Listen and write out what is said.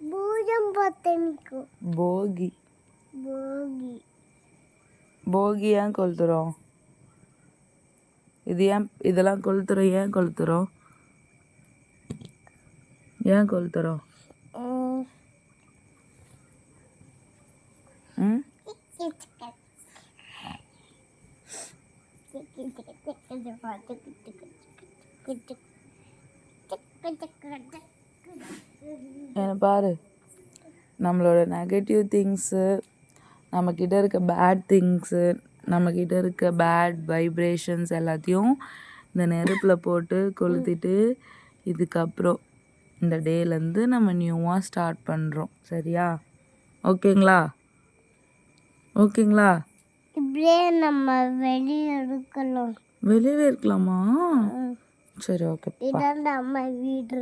பூஜம் பத்தனிக்கு போகி போகி போகி ஏன் கொளுத்துறோம்? இதெல்லாம் கொளுத்துறோம், ஏன் கொளுத்துறோம்? ஏன் கொளுத்துறோம்? ம் என்ன பாரு, நம்மளோட நெகட்டிவ் திங்ஸு, நம்மக்கிட்ட இருக்க பேட் திங்ஸு, நம்மக்கிட்ட இருக்க பேட் வைப்ரேஷன்ஸ் எல்லாத்தையும் இந்த நெருப்பில் போட்டு கொளுத்திட்டு, இதுக்கப்புறம் இந்த டேலேருந்து நம்ம நியூவாக ஸ்டார்ட் பண்ணுறோம். சரியா? ஓகேங்களா? ஓகேங்களா? இப்படியே நம்ம வெளியே எடுக்கலாம். வெளியில் இருக்கலாமா? சரி, ஓகே. இதான் நம்ம வீடு.